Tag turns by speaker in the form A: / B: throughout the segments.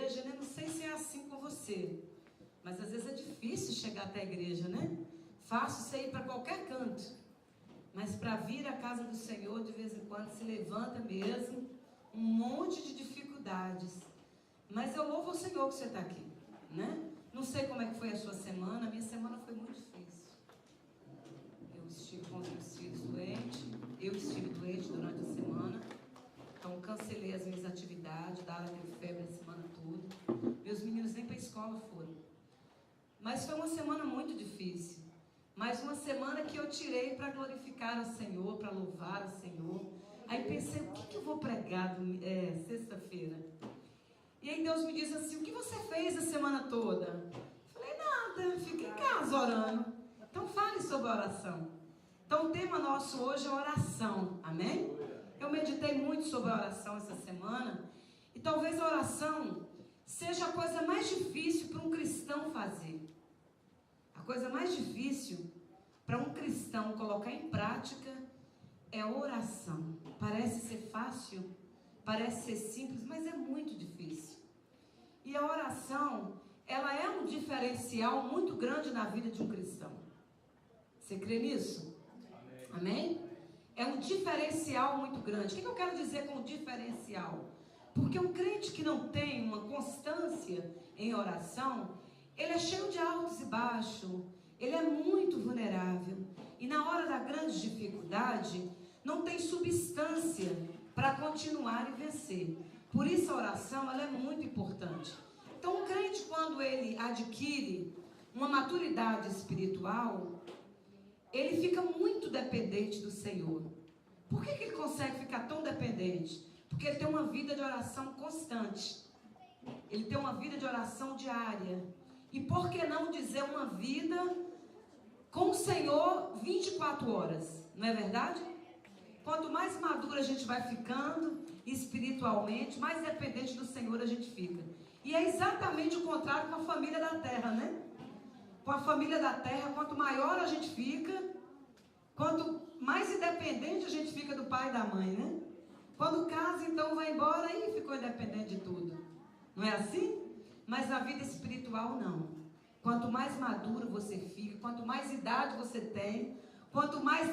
A: igreja, né? Não sei se é assim com você, mas às vezes é difícil chegar até a igreja, né? Fácil você ir para qualquer canto, mas para vir à casa do Senhor, de vez em quando se levanta mesmo um monte de dificuldades. Mas eu louvo o Senhor que você está aqui, né? Não sei como é que foi a sua semana. A minha semana foi muito difícil. Eu estive com os meus filhos doentes. Eu estive doente durante a semana. Então cancelei as minhas atividades. Dara teve febre a semana toda. Meus meninos nem para a escola foram. Mas foi uma semana muito difícil. Mas uma semana que eu tirei para glorificar ao Senhor, para louvar ao Senhor. Aí pensei, o que eu vou pregar sexta-feira? E aí Deus me disse assim, o que você fez a semana toda? Falei, nada, fiquei em casa orando. Então fale sobre a oração. Então o tema nosso hoje é oração, amém? Eu meditei muito sobre a oração essa semana. E talvez a oração seja a coisa mais difícil para um cristão fazer. A coisa mais difícil para um cristão colocar em prática é a oração. Parece ser fácil, parece ser simples, mas é muito difícil. E a oração, ela é um diferencial muito grande na vida de um cristão. Você crê nisso? Amém? É um diferencial muito grande. O que eu quero dizer com diferencial? Porque um crente que não tem uma constância em oração, ele é cheio de altos e baixos, ele é muito vulnerável. E na hora da grande dificuldade, não tem substância para continuar e vencer. Por isso a oração, ela é muito importante. Então o crente, quando ele adquire uma maturidade espiritual, ele fica muito dependente do Senhor. Por que ele consegue ficar tão dependente? Porque ele tem uma vida de oração constante. Ele tem uma vida de oração diária. E por que não dizer uma vida com o Senhor 24 horas? Não é verdade? Quanto mais madura a gente vai ficando espiritualmente, mais dependente do Senhor a gente fica. E é exatamente o contrário com a família da terra, né? Com a família da terra, quanto maior a gente fica, quanto mais independente a gente fica do pai e da mãe, né? Quando casa, então vai embora e ficou independente de tudo. Não é assim? Mas na vida espiritual, não. Quanto mais maduro você fica, quanto mais idade você tem, quanto mais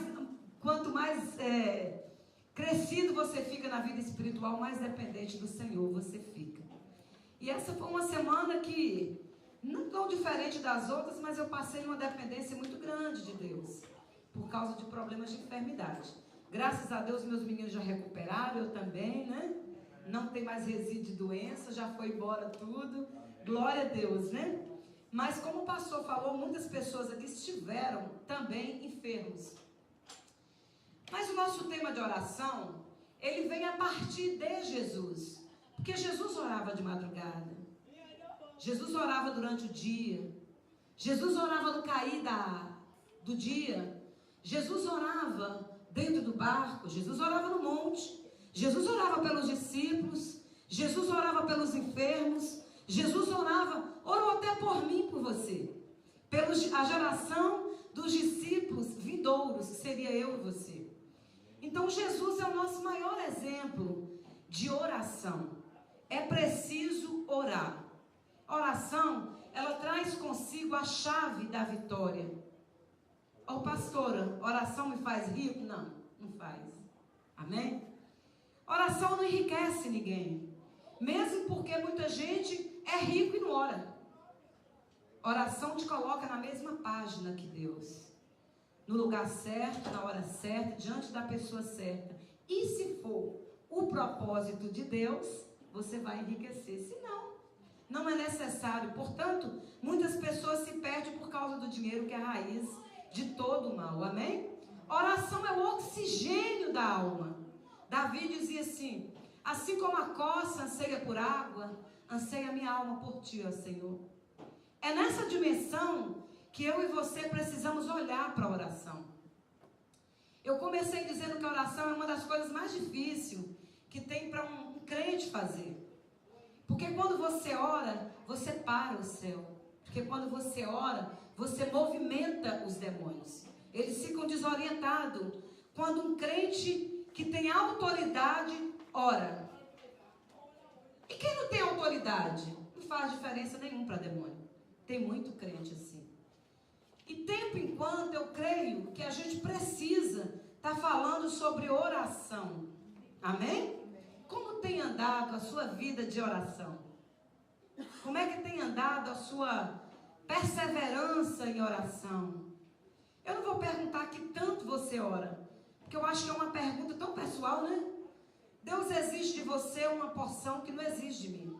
A: crescido você fica na vida espiritual, mais dependente do Senhor você fica. E essa foi uma semana que, não tão diferente das outras, mas eu passei uma dependência muito grande de Deus, por causa de problemas de enfermidade. Graças a Deus meus meninos já recuperaram, eu também, né? Não tem mais resíduo de doença, já foi embora tudo. Glória a Deus, né? Mas como o pastor falou, muitas pessoas aqui estiveram também enfermos. Mas o nosso tema de oração, ele vem a partir de Jesus. Porque Jesus orava de madrugada. Jesus orava durante o dia. Jesus orava no cair do dia. Jesus orava dentro do barco. Jesus orava no monte. Jesus orava pelos discípulos. Jesus orava pelos enfermos. Jesus orou até por mim, por você. A geração dos discípulos vindouros, que seria eu e você. Então Jesus é o nosso maior exemplo de oração. É preciso orar. Oração, ela traz consigo a chave da vitória. Ô pastora, oração me faz rico? Não, não faz. Amém? Oração não enriquece ninguém. Mesmo porque muita gente é rico e não ora. Oração te coloca na mesma página que Deus. No lugar certo, na hora certa, diante da pessoa certa. E se for o propósito de Deus, você vai enriquecer. Se não, não é necessário. Portanto, muitas pessoas se perdem por causa do dinheiro, que é a raiz de todo o mal. Amém? Oração é o oxigênio da alma. Davi dizia assim como a coça anseia por água, anseia a minha alma por ti, ó Senhor. É nessa dimensão que eu e você precisamos olhar para a oração. Eu comecei dizendo que a oração é uma das coisas mais difíceis que tem para um crente fazer. Porque quando você ora, você para o céu. Porque quando você ora, você movimenta os demônios. Eles ficam desorientados. Quando um crente que tem autoridade ora. E quem não tem autoridade? Não faz diferença nenhuma para demônio. Tem muito crente assim. E tempo enquanto eu creio que a gente precisa estar falando sobre oração. Amém? Como tem andado a sua vida de oração? Como é que tem andado a sua perseverança em oração? Eu não vou perguntar que tanto você ora, porque eu acho que é uma pergunta tão pessoal, né? Deus exige de você uma porção que não exige de mim.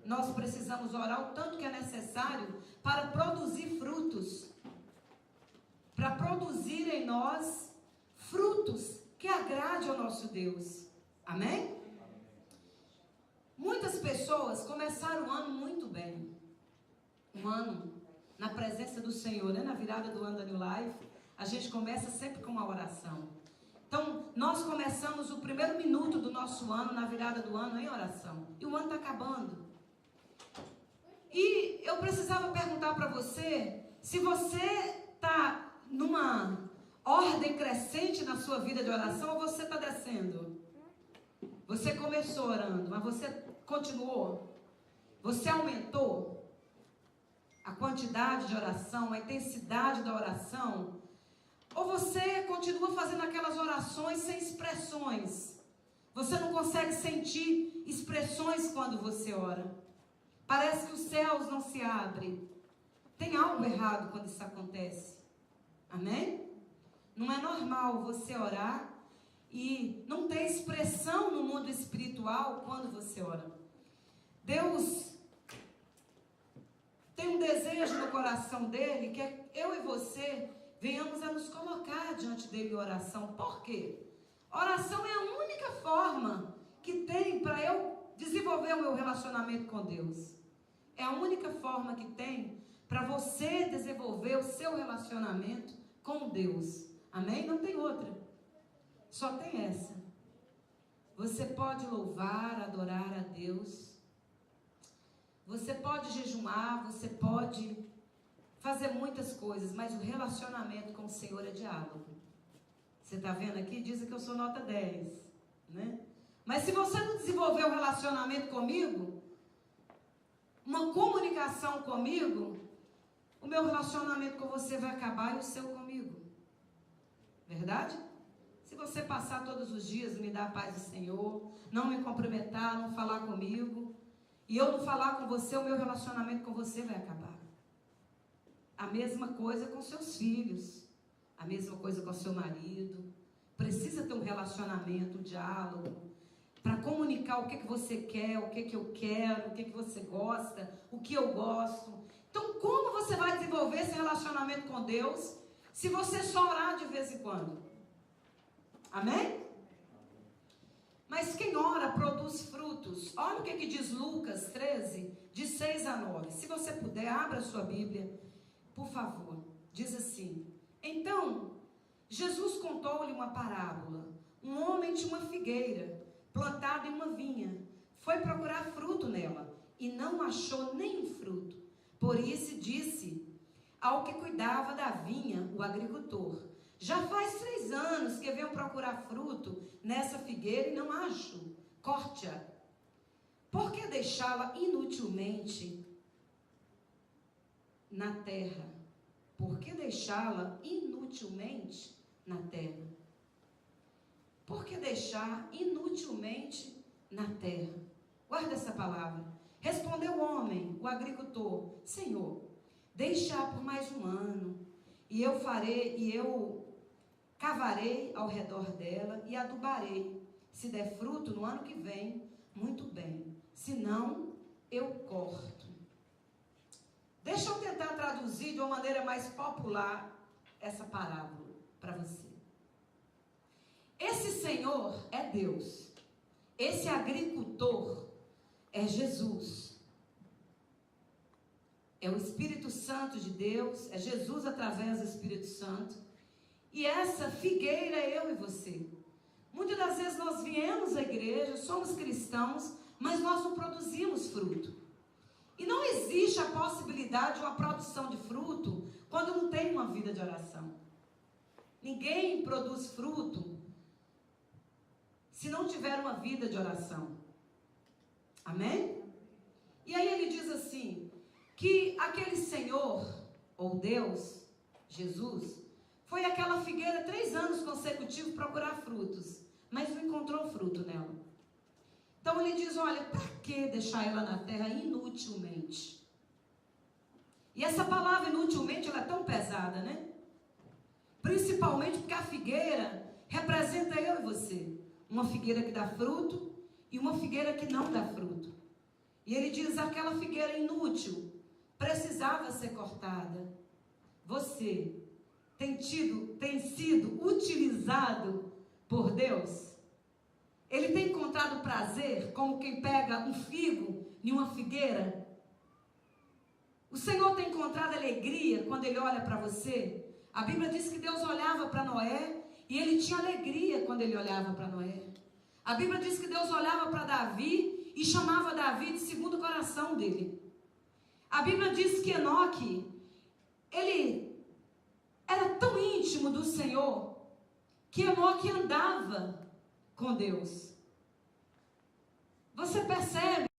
A: Nós precisamos orar o tanto que é necessário para produzir frutos. Para produzir em nós frutos que agrade ao nosso Deus. Amém? Muitas pessoas começaram o ano muito bem. Um ano na presença do Senhor, né? Na virada do ano da New Life, a gente começa sempre com uma oração. Então, nós começamos o primeiro minuto do nosso ano, na virada do ano, em oração. E o ano está acabando. E eu precisava perguntar para você, se você está numa ordem crescente na sua vida de oração, ou você está descendo? Você começou orando, mas você continuou? Você aumentou a quantidade de oração, a intensidade da oração? Ou você continua fazendo aquelas orações sem expressões? Você não consegue sentir expressões quando você ora. Parece que os céus não se abrem. Tem algo errado quando isso acontece. Amém? Não é normal você orar e não ter expressão no mundo espiritual quando você ora. Deus tem um desejo no coração dele, que é eu e você venhamos a nos colocar diante dele em oração. Por quê? Oração é a única forma que tem para eu desenvolver o meu relacionamento com Deus. É a única forma que tem para você desenvolver o seu relacionamento com Deus. Amém? Não tem outra. Só tem essa. Você pode louvar, adorar a Deus. Você pode jejuar, você pode fazer muitas coisas, mas o relacionamento com o Senhor é diálogo. Você está vendo aqui? Dizem que eu sou nota 10, né? Mas se você não desenvolver um relacionamento comigo, uma comunicação comigo, o meu relacionamento com você vai acabar e o seu comigo. Verdade? Se você passar todos os dias, me dar a paz do Senhor, não me cumprimentar, não falar comigo, e eu não falar com você, o meu relacionamento com você vai acabar. A mesma coisa com seus filhos, a mesma coisa com seu marido. Precisa ter um relacionamento, um diálogo, para comunicar o que você quer, o que eu quero, o que você gosta, o que eu gosto. Então, como você vai desenvolver esse relacionamento com Deus se você só orar de vez em quando? Amém? Mas quem ora produz frutos. Olha o que diz Lucas 13, de 6 a 9. Se você puder, abra a sua Bíblia, por favor. Diz assim: então, Jesus contou-lhe uma parábola. Um homem tinha uma figueira plantada em uma vinha. Foi procurar fruto nela e não achou nenhum fruto. Por isso disse ao que cuidava da vinha, o agricultor: já faz 3 anos que venho procurar fruto nessa figueira e não acho. Corte-a. Por que deixá-la inutilmente na terra? Por que deixá-la inutilmente na terra? Por que deixar inutilmente na terra? Guarda essa palavra. Respondeu o homem, o agricultor: Senhor, deixa por mais 1 ano, e eu cavarei ao redor dela e adubarei. Se der fruto no ano que vem, muito bem. Se não, eu corto. Deixa eu tentar traduzir de uma maneira mais popular essa parábola para você. Esse Senhor é Deus. Esse agricultor é Jesus. É o Espírito Santo de Deus, é Jesus através do Espírito Santo. E essa figueira é eu e você. Muitas das vezes nós viemos à igreja, somos cristãos, mas nós não produzimos fruto. E não existe a possibilidade de uma produção de fruto quando não tem uma vida de oração. Ninguém produz fruto se não tiver uma vida de oração. Amém? E aí ele diz assim, que aquele Senhor, ou Deus, Jesus, foi àquela figueira 3 anos consecutivos procurar frutos, mas não encontrou fruto nela. Então ele diz, olha, para que deixar ela na terra inutilmente? E essa palavra inutilmente, ela é tão pesada, né? Principalmente porque a figueira representa eu e você. Uma figueira que dá fruto e uma figueira que não dá fruto. E ele diz, aquela figueira inútil precisava ser cortada. Você tem sido utilizado por Deus? Ele tem encontrado prazer como quem pega um figo em uma figueira? O Senhor tem encontrado alegria quando Ele olha para você? A Bíblia diz que Deus olhava para Noé e Ele tinha alegria quando Ele olhava para Noé. A Bíblia diz que Deus olhava para Davi e chamava Davi de segundo o coração dele. A Bíblia diz que Enoque, ele era tão íntimo do Senhor, que Enoque andava com Deus. Você percebe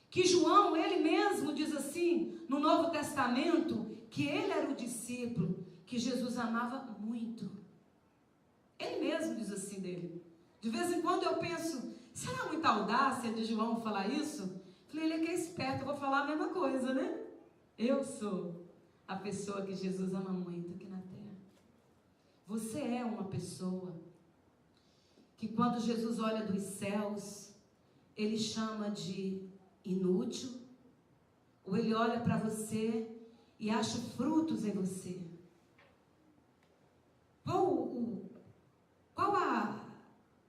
A: que João, ele mesmo diz assim, no Novo Testamento, que ele era o discípulo que Jesus amava muito. Ele mesmo diz assim dele. De vez em quando eu penso, será muita audácia de João falar isso? Falei, ele é que é esperto, eu vou falar a mesma coisa, né? Eu sou a pessoa que Jesus ama muito aqui na terra. Você é uma pessoa que quando Jesus olha dos céus, Ele chama de inútil, ou Ele olha para você e acha frutos em você. Qual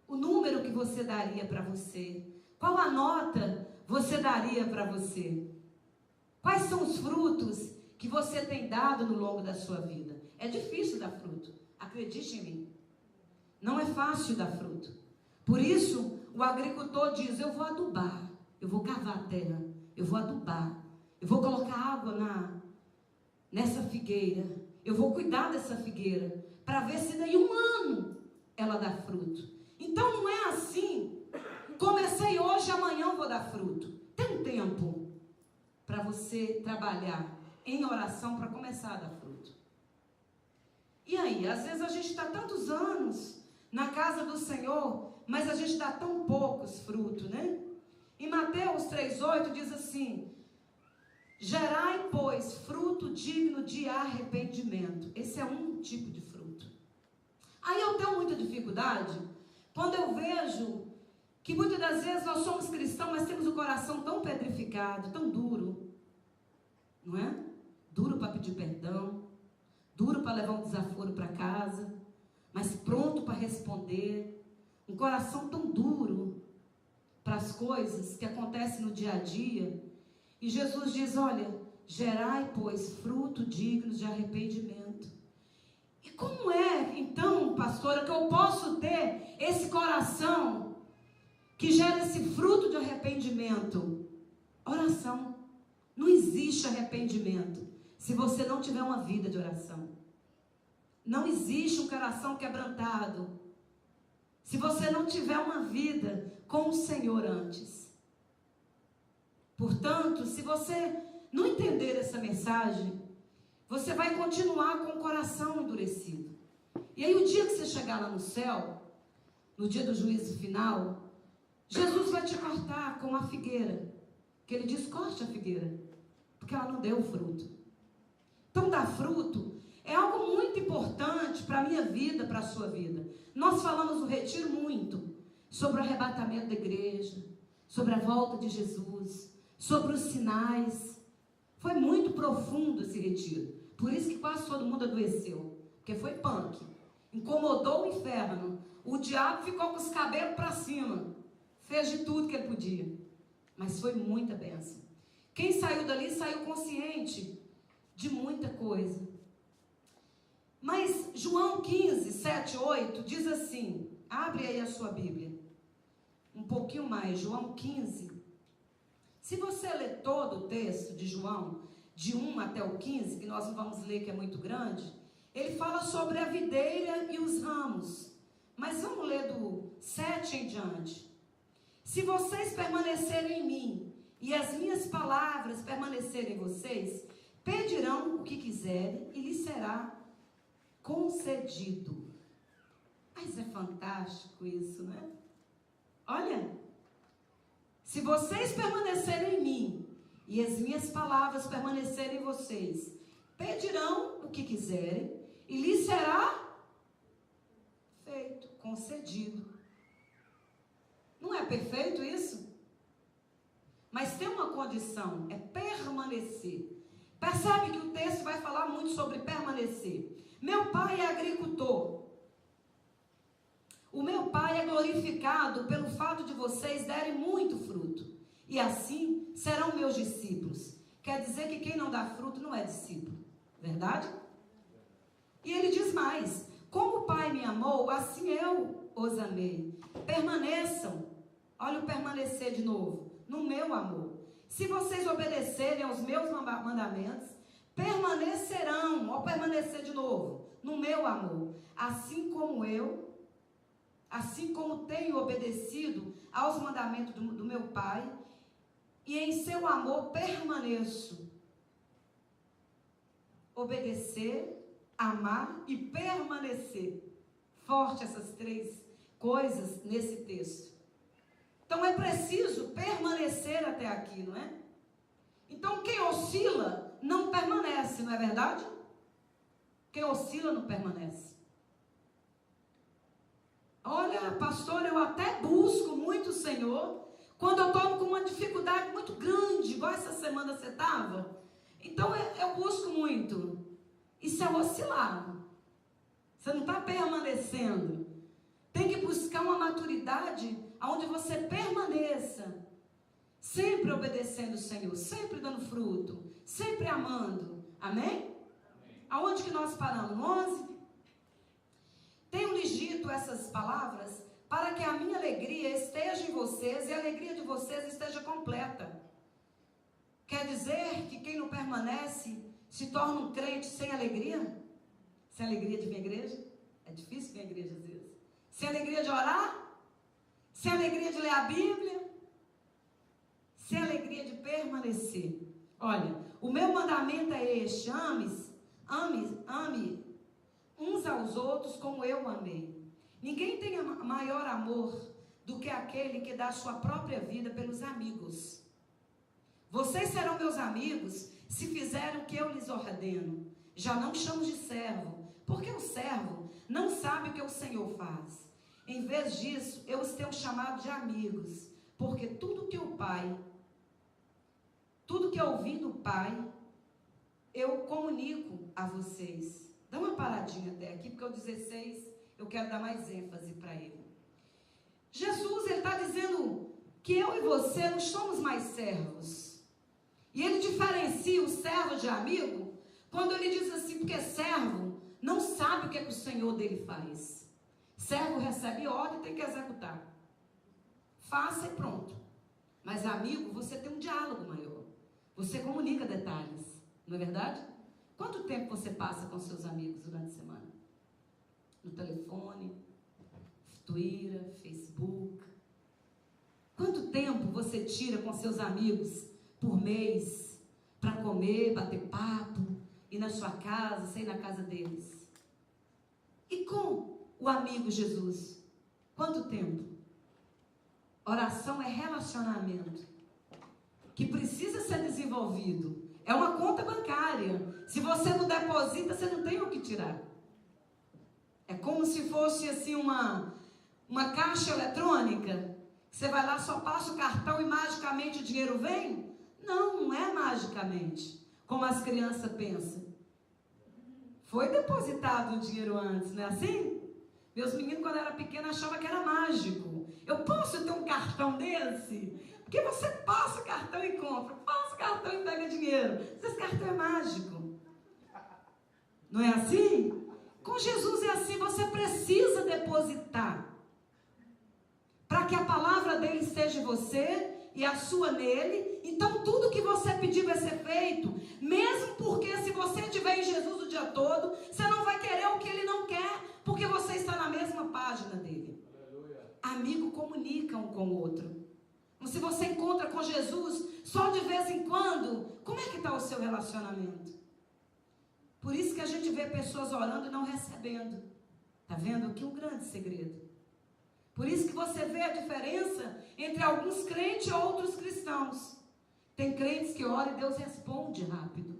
A: o número que você daria para você? Qual a nota você daria para você? Quais são os frutos que você tem dado no longo da sua vida? É difícil dar fruto, acredite em mim. Não é fácil dar fruto. Por isso, o agricultor diz, eu vou adubar, eu vou cavar a terra, eu vou adubar, eu vou colocar água nessa figueira, eu vou cuidar dessa figueira, para ver se daí 1 ano ela dá fruto. Então não é assim, comecei hoje, amanhã eu vou dar fruto. Tem um tempo para você trabalhar em oração para começar a dar fruto. E aí, às vezes a gente está tantos anos na casa do Senhor, mas a gente dá tão poucos frutos, né? Em Mateus 3,8 diz assim, gerai, pois, fruto digno de arrependimento. Esse é um tipo de fruto. Aí eu tenho muita dificuldade quando eu vejo que muitas das vezes nós somos cristãos, mas temos o coração tão pedrificado, tão duro, não é? Duro para pedir perdão, duro para levar um desaforo para casa, mas pronto para responder, um coração tão duro para as coisas que acontecem no dia a dia. E Jesus diz, olha, gerai, pois, fruto digno de arrependimento. E como é, então, pastora, que eu posso ter esse coração que gera esse fruto de arrependimento? Oração. Não existe arrependimento se você não tiver uma vida de oração. Não existe um coração quebrantado se você não tiver uma vida com o Senhor antes. Portanto, se você não entender essa mensagem, você vai continuar com o coração endurecido. E aí o dia que você chegar lá no céu, no dia do juízo final, Jesus vai te cortar com a figueira. Que Ele diz, corte a figueira, porque ela não deu fruto. Então dar fruto é algo muito importante para a minha vida, para a sua vida. Nós falamos no retiro muito sobre o arrebatamento da igreja, sobre a volta de Jesus, sobre os sinais. Foi muito profundo esse retiro. Por isso que quase todo mundo adoeceu. Porque foi punk. Incomodou o inferno. O diabo ficou com os cabelos para cima. Fez de tudo que ele podia. Mas foi muita bênção. Quem saiu dali saiu consciente de muita coisa. Mas João 15, 7, 8 diz assim, abre aí a sua Bíblia, um pouquinho mais, João 15. Se você ler todo o texto de João, de 1 até o 15, que nós não vamos ler que é muito grande, ele fala sobre a videira e os ramos. Mas vamos ler do 7 em diante. Se vocês permanecerem em mim e as minhas palavras permanecerem em vocês, pedirão o que quiserem e lhes será concedido. Mas é fantástico isso, né? Olha, se vocês permanecerem em mim e as minhas palavras permanecerem em vocês, pedirão o que quiserem e lhes será feito, concedido. Não é perfeito isso? Mas tem uma condição, é permanecer. Percebe que o texto vai falar muito sobre permanecer. Meu pai é agricultor. O meu pai é glorificado pelo fato de vocês derem muito fruto. E assim serão meus discípulos. Quer dizer que quem não dá fruto não é discípulo. Verdade? E ele diz mais: como o Pai me amou, assim eu os amei. Permaneçam. Olha o permanecer de novo. No meu amor. Se vocês obedecerem aos meus mandamentos, permanecerão. Ou permanecer de novo. No meu amor. Assim como tenho obedecido aos mandamentos do meu Pai, e em seu amor permaneço. Obedecer, amar e permanecer. Forte essas três coisas nesse texto. Então é preciso permanecer até aqui, não é? Então quem oscila não permanece, não é verdade? Quem oscila não permanece. Olha, pastor, eu até busco muito o Senhor quando eu estou com uma dificuldade muito grande, igual essa semana você estava. Então eu busco muito. Isso é oscilar. Você não está permanecendo. Tem que buscar uma maturidade onde você permaneça. Sempre obedecendo o Senhor, sempre dando fruto, sempre amando. Amém? Aonde que nós paramos? No 11? Tenho-lhes dito essas palavras para que a minha alegria esteja em vocês e a alegria de vocês esteja completa. Quer dizer que quem não permanece se torna um crente sem alegria? Sem alegria de vir à igreja? É difícil vir à igreja às vezes. Sem alegria de orar? Sem alegria de ler a Bíblia? Sem alegria de permanecer. Olha, o meu mandamento é este: ame uns aos outros como eu amei. Ninguém tem maior amor do que aquele que dá sua própria vida pelos amigos. Vocês serão meus amigos se fizerem o que eu lhes ordeno. Já não chamo de servo, porque o servo não sabe o que o Senhor faz. Em vez disso, eu os tenho chamado de amigos, porque tudo que eu ouvi do Pai, eu comunico a vocês. Dá uma paradinha até aqui, porque o 16 eu quero dar mais ênfase para ele. Jesus, ele está dizendo que eu e você não somos mais servos. E ele diferencia o servo de amigo quando ele diz assim, porque servo não sabe o que é que o Senhor dele faz. Servo recebe ordem e tem que executar. Faça e pronto. Mas amigo, você tem um diálogo maior. Você comunica detalhes. Não é verdade? Quanto tempo você passa com seus amigos durante a semana? No telefone, Twitter, Facebook. Quanto tempo você tira com seus amigos por mês para comer, bater papo, ir na sua casa, sair na casa deles? E com o amigo Jesus? Quanto tempo? Oração é relacionamento que precisa ser desenvolvido. É uma conta bancária. Se você não deposita, você não tem o que tirar. É como se fosse assim uma caixa eletrônica. Você vai lá, só passa o cartão e magicamente o dinheiro vem? Não, não é magicamente, como as crianças pensam. Foi depositado o dinheiro antes, não é assim? Meus meninos, quando era pequeno, achavam que era mágico. Eu posso ter um cartão desse? Porque você passa o cartão e compra, passa o cartão e pega dinheiro. Esse cartão é mágico. Não é assim? Com Jesus é assim, você precisa depositar. Para que a palavra dele esteja em você e a sua nele. Então tudo que você pedir vai ser feito. Mesmo porque se você estiver em Jesus o dia todo, você não vai querer o que ele não quer, porque você está na mesma página dele. Aleluia. Amigo comunica um com o outro. Se você encontra com Jesus só de vez em quando, como é que está o seu relacionamento? Por isso que a gente vê pessoas orando e não recebendo. Está vendo aqui um grande segredo. Por isso que você vê a diferença entre alguns crentes e outros cristãos. Tem crentes que oram e Deus responde rápido.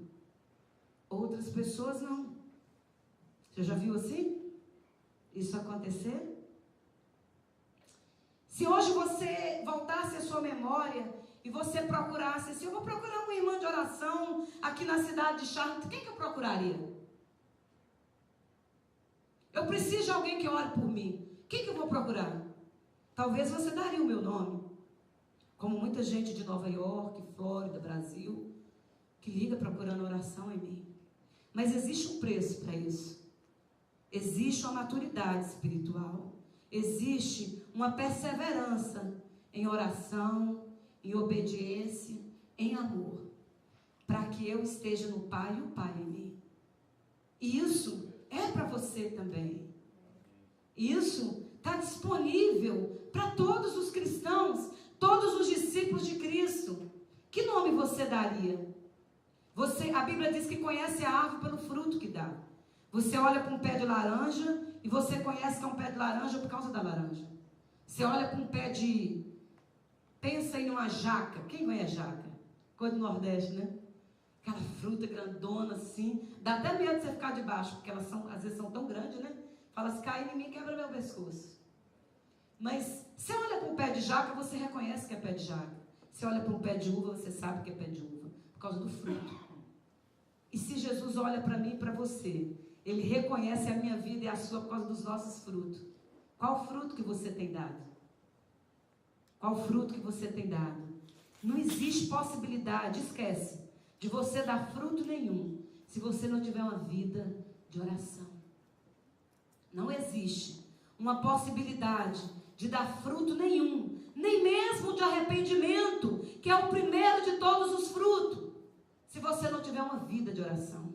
A: Outras pessoas não. Você já viu assim? Isso acontecer? Se hoje você voltasse a sua memória e você procurasse assim, eu vou procurar uma irmã de oração aqui na cidade de Charlotte, quem que eu procuraria? Eu preciso de alguém que ore por mim. Quem que eu vou procurar? Talvez você daria o meu nome. Como muita gente de Nova York, Flórida, Brasil, que liga procurando oração em mim. Mas existe um preço para isso. Existe uma maturidade espiritual. Existe uma perseverança em oração, em obediência, em amor. Para que eu esteja no Pai e o Pai em mim. E isso é para você também. Isso está disponível para todos os cristãos, todos os discípulos de Cristo. Que nome você daria? A Bíblia diz que conhece a árvore pelo fruto que dá. Você olha para um pé de laranja e você conhece que é um pé de laranja por causa da laranja. Você olha para um pé de... Pensa em uma jaca. Quem conhece jaca? Coisa do Nordeste, né? Aquela fruta grandona assim. Dá até medo de você ficar debaixo, porque elas às vezes são tão grandes, né? Fala, se cair em mim, quebra meu pescoço. Mas você olha para um pé de jaca, você reconhece que é pé de jaca. Você olha para um pé de uva, você sabe que é pé de uva. Por causa do fruto. E se Jesus olha para mim e para você, Ele reconhece a minha vida e a sua por causa dos nossos frutos. Qual fruto que você tem dado? Qual fruto que você tem dado? Não existe possibilidade, esquece, de você dar fruto nenhum, se você não tiver uma vida de oração. Não existe uma possibilidade de dar fruto nenhum, nem mesmo de arrependimento, que é o primeiro de todos os frutos, se você não tiver uma vida de oração.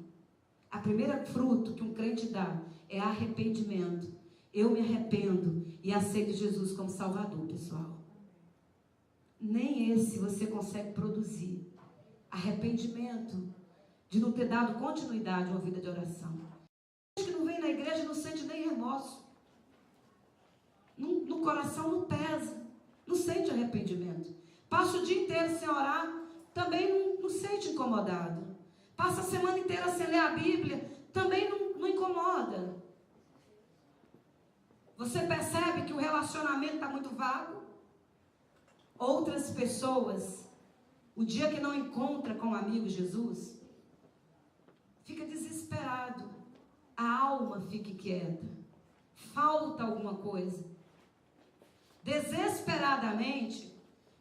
A: A primeira fruto que um crente dá é arrependimento. Eu me arrependo e aceito Jesus como Salvador, pessoal. Nem esse você consegue produzir. Arrependimento de não ter dado continuidade a uma vida de oração. Que não vem na igreja não sente nem remorso. No coração não pesa. Não sente arrependimento. Passa o dia inteiro sem orar, também não sente incomodado. Passa a semana inteira sem ler a Bíblia, também não incomoda. Você percebe que o relacionamento está muito vago? Outras pessoas, o dia que não encontra com o amigo Jesus, fica desesperado. A alma fica quieta. Falta alguma coisa. Desesperadamente,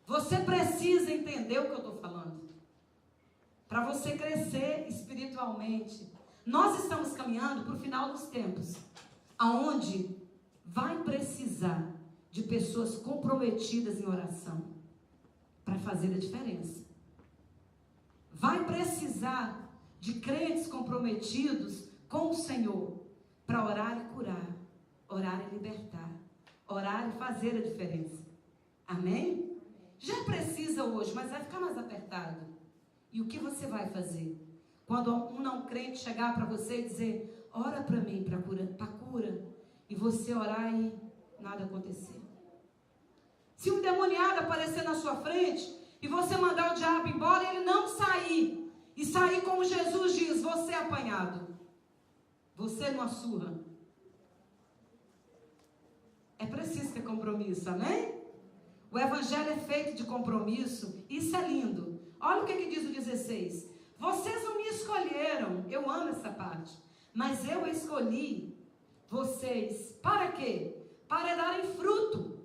A: você precisa entender o que eu estou falando. Para você crescer espiritualmente. Nós estamos caminhando para o final dos tempos, aonde vai precisar de pessoas comprometidas em oração para fazer a diferença. Vai precisar de crentes comprometidos com o Senhor para orar e curar, orar e libertar, orar e fazer a diferença. Amém? Já precisa hoje, mas vai ficar mais apertado. E o que você vai fazer? Quando um não crente chegar para você e dizer, ora para mim para cura, e você orar e nada acontecer. Se um demoniado aparecer na sua frente e você mandar o diabo embora, ele não sair, e sair como Jesus diz, você é apanhado, você numa surra. É preciso ter compromisso, amém? O evangelho é feito de compromisso, isso é lindo. Olha o que diz o 16. Vocês não me escolheram, eu amo essa parte, mas eu escolhi vocês, para quê? Para darem fruto,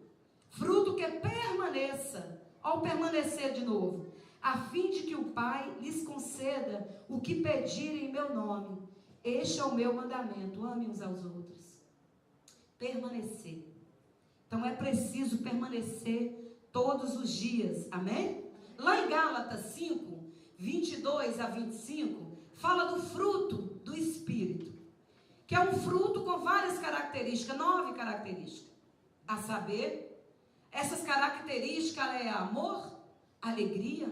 A: fruto que permaneça, ou permanecer de novo, a fim de que o Pai lhes conceda o que pedirem em meu nome. Este é o meu mandamento, amem uns aos outros. Permanecer. Então é preciso permanecer todos os dias, amém? Lá em Gálatas 5, 22 a 25, fala do fruto do Espírito, que é um fruto com várias características, 9 características, a saber, Essas características é amor, alegria,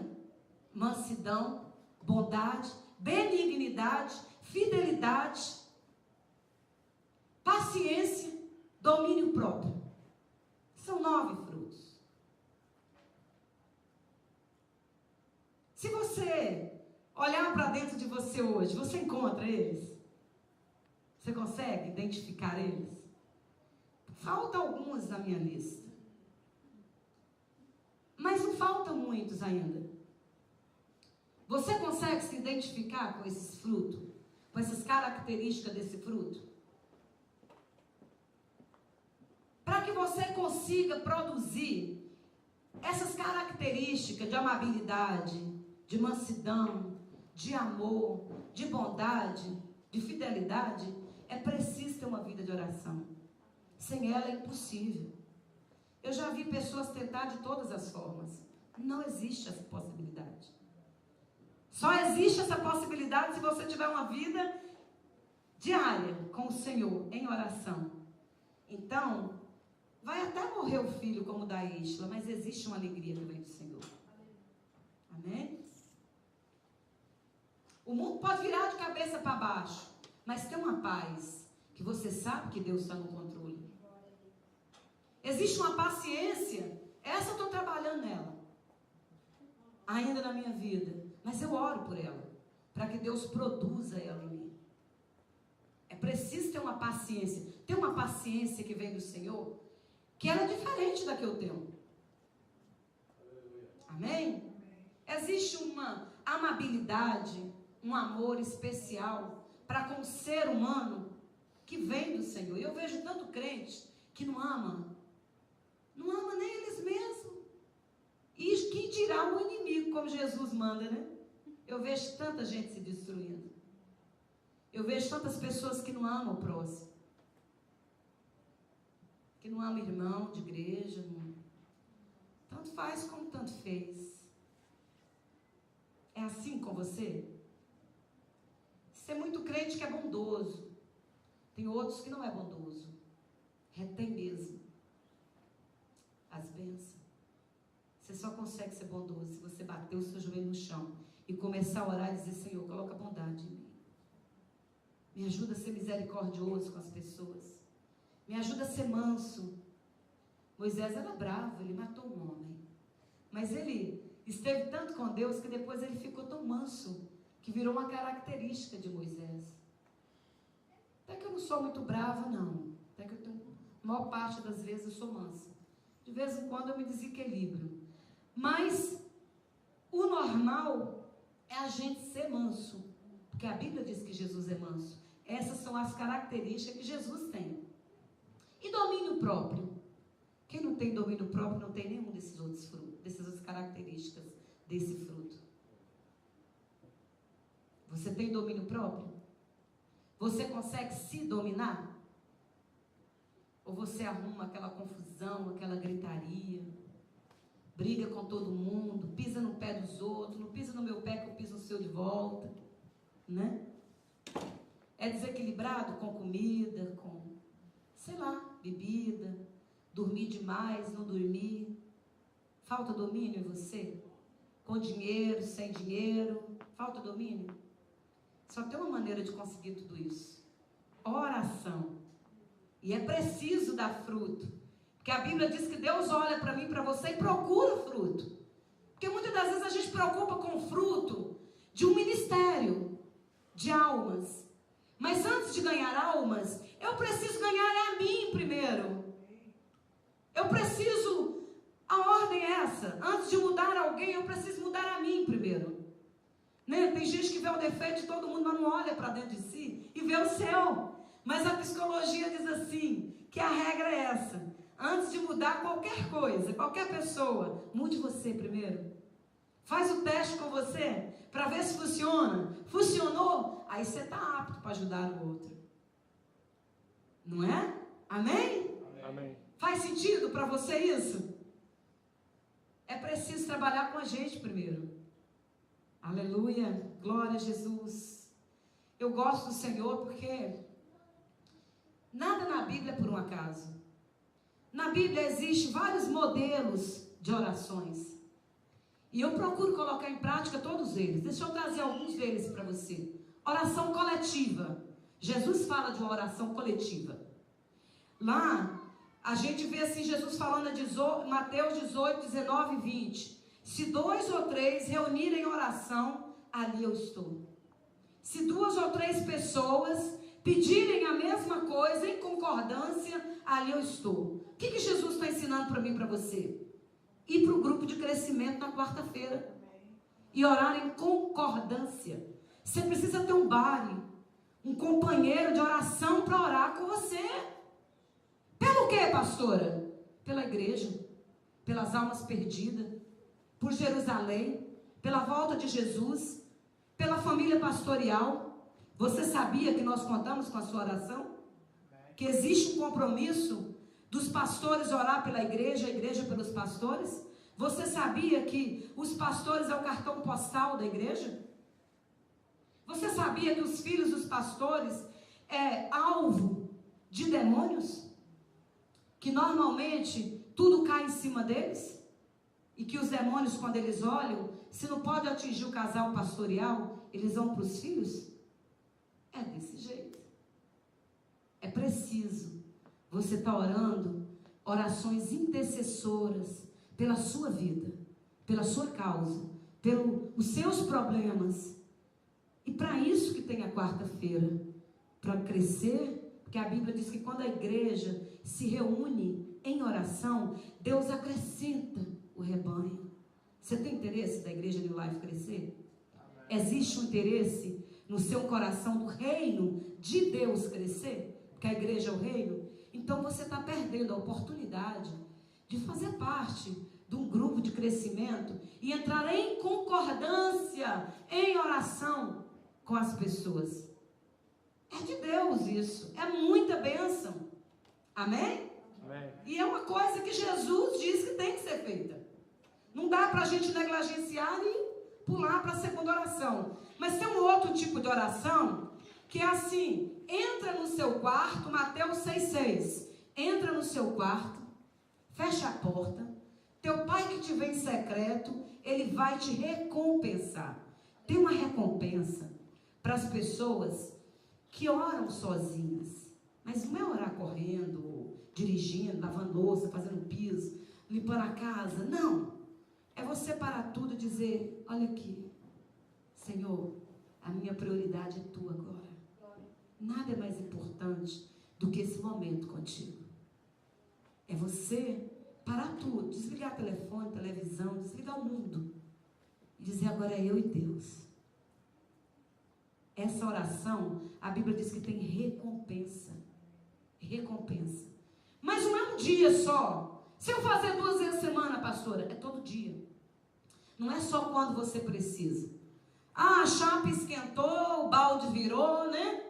A: mansidão, bondade, benignidade, fidelidade, paciência, domínio próprio. São 9 frutos. Se você olhar para dentro de você hoje, você encontra eles? Você consegue identificar eles? Faltam alguns na minha lista. Mas não faltam muitos ainda. Você consegue se identificar com esses frutos? Com essas características desse fruto? Para que você consiga produzir essas características de amabilidade, de mansidão, de amor, de bondade, de fidelidade, é preciso ter uma vida de oração. Sem ela é impossível. Eu já vi pessoas tentar de todas as formas. Não existe essa possibilidade. Só existe essa possibilidade se você tiver uma vida diária com o Senhor, em oração. Então, vai até morrer o filho como da Isla, mas existe uma alegria que vem do Senhor. Amém? O mundo pode virar de cabeça para baixo, mas tem uma paz que você sabe que Deus está no controle. Existe uma paciência, essa eu estou trabalhando nela, ainda na minha vida, mas eu oro por ela, para que Deus produza ela em mim. É preciso ter uma paciência, que vem do Senhor, que ela é diferente da que eu tenho. Amém? Existe uma amabilidade, um amor especial para com o ser humano que vem do Senhor. E eu vejo tanto crente que não ama nem eles mesmos. E quem dirá o inimigo, como Jesus manda, né? Eu vejo tanta gente se destruindo. Eu vejo tantas pessoas que não amam o próximo. Que não amam irmão de igreja. Não. Tanto faz como tanto fez. É assim com você? Você é muito crente que é bondoso. Tem outros que não é bondoso. Retém mesmo as bênçãos. Você só consegue ser bondoso se você bater o seu joelho no chão e começar a orar e dizer: Senhor, coloca bondade em mim. Me ajuda a ser misericordioso com as pessoas. Me ajuda a ser manso. Moisés era bravo, ele matou um homem. Mas ele esteve tanto com Deus que depois ele ficou tão manso que virou uma característica de Moisés. Até que eu não sou muito brava, não. Até que a maior parte das vezes eu sou mansa. De vez em quando eu me desequilibro. Mas o normal é a gente ser manso. Porque a Bíblia diz que Jesus é manso. Essas são as características que Jesus tem. E domínio próprio? Quem não tem domínio próprio não tem nenhum desses outros frutos, dessas outras características desse fruto. Você tem domínio próprio? Você consegue se dominar? Ou você arruma aquela confusão, aquela gritaria, briga com todo mundo, pisa no pé dos outros, não pisa no meu pé que eu piso no seu de volta, né? É desequilibrado com comida, com, sei lá, bebida, dormir demais, não dormir. Falta domínio em você? Com dinheiro, sem dinheiro, falta domínio? Só tem uma maneira de conseguir tudo isso: oração. E é preciso dar fruto. Porque a Bíblia diz que Deus olha para mim, para você e procura o fruto. Porque muitas das vezes a gente se preocupa com o fruto de um ministério de almas. Mas antes de ganhar almas, eu preciso ganhar a mim primeiro. Eu preciso, a ordem é essa: antes de mudar alguém, eu preciso mudar a mim primeiro. Né? Tem gente que vê o defeito de todo mundo, mas não olha para dentro de si e vê o seu. Mas a psicologia diz assim, que a regra é essa: antes de mudar qualquer coisa, qualquer pessoa, mude você primeiro. Faz o teste com você, para ver se funciona. Funcionou? Aí você está apto para ajudar o outro. Não é? Amém?
B: Amém.
A: Faz sentido para você isso? É preciso trabalhar com a gente primeiro. Aleluia, glória a Jesus. Eu gosto do Senhor porque nada na Bíblia é por um acaso. Na Bíblia existem vários modelos de orações. E eu procuro colocar em prática todos eles. Deixa eu trazer alguns deles para você. Oração coletiva. Jesus fala de uma oração coletiva. Lá, a gente vê assim Jesus falando de Mateus 18, 19 e 20. Se 2 ou 3 reunirem em oração, ali eu estou. Se 2 ou 3 pessoas pedirem a mesma coisa em concordância, ali eu estou. O que Jesus está ensinando para mim e para você? Ir para o grupo de crescimento na quarta-feira. E orar em concordância. Você precisa ter um buddy, um companheiro de oração para orar com você. Pelo quê, pastora? Pela igreja, pelas almas perdidas, por Jerusalém, pela volta de Jesus, pela família pastoral. Você sabia que nós contamos com a sua oração? Que existe um compromisso dos pastores orar pela igreja, a igreja pelos pastores? Você sabia que os pastores é o cartão postal da igreja? Você sabia que os filhos dos pastores é alvo de demônios? Que normalmente tudo cai em cima deles? E que os demônios, quando eles olham, se não pode atingir o casal pastoral, eles vão para os filhos? É desse jeito. É preciso você estar orando orações intercessoras pela sua vida, pela sua causa, pelos seus problemas. E para isso que tem a quarta-feira, para crescer, porque a Bíblia diz que quando a igreja se reúne em oração, Deus acrescenta o rebanho. Você tem interesse da igreja New Life crescer? Amém. Existe um interesse no seu coração do reino de Deus crescer? Porque a igreja é o reino? Então você está perdendo a oportunidade de fazer parte de um grupo de crescimento e entrar em concordância, em oração com as pessoas. É de Deus isso. É muita bênção. Amém? Amém. E é uma coisa que Jesus diz que tem que ser feita. Não dá para a gente negligenciar e pular para a segunda oração. Mas tem um outro tipo de oração que é assim: entra no seu quarto, Mateus 6,6. Entra no seu quarto, fecha a porta. Teu pai que te vê em secreto, ele vai te recompensar. Tem uma recompensa para as pessoas que oram sozinhas. Mas não é orar correndo, dirigindo, lavando louça, fazendo piso, limpando a casa. Não. É você parar tudo e dizer: olha aqui, Senhor, a minha prioridade é tu agora. Nada é mais importante do que esse momento contigo. É você parar tudo, desligar telefone, televisão, desligar o mundo e dizer: agora é eu e Deus. Essa oração, a Bíblia diz que tem recompensa. Recompensa. Mas não é um dia só. Se eu fazer 2 vezes a semana, pastora, é todo dia. Não é só quando você precisa. Ah, a chapa esquentou, o balde virou, né?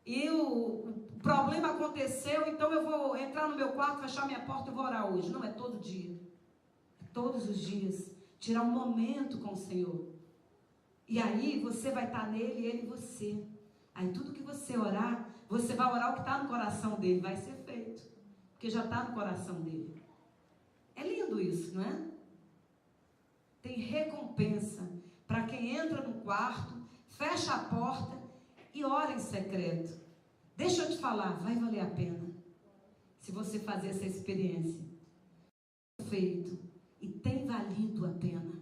A: E o problema aconteceu, então eu vou entrar no meu quarto, fechar minha porta e vou orar hoje. Não, é todo dia. É todos os dias. Tirar um momento com o Senhor. E aí você vai estar nele, ele e você. Aí tudo que você orar, você vai orar o que está no coração dele, vai ser feito. Porque já está no coração dele. É lindo isso, não é? Tem recompensa para quem entra no quarto, fecha a porta e ora em secreto. Deixa eu te falar, vai valer a pena. Se você fazer essa experiência. Feito. E tem valido a pena.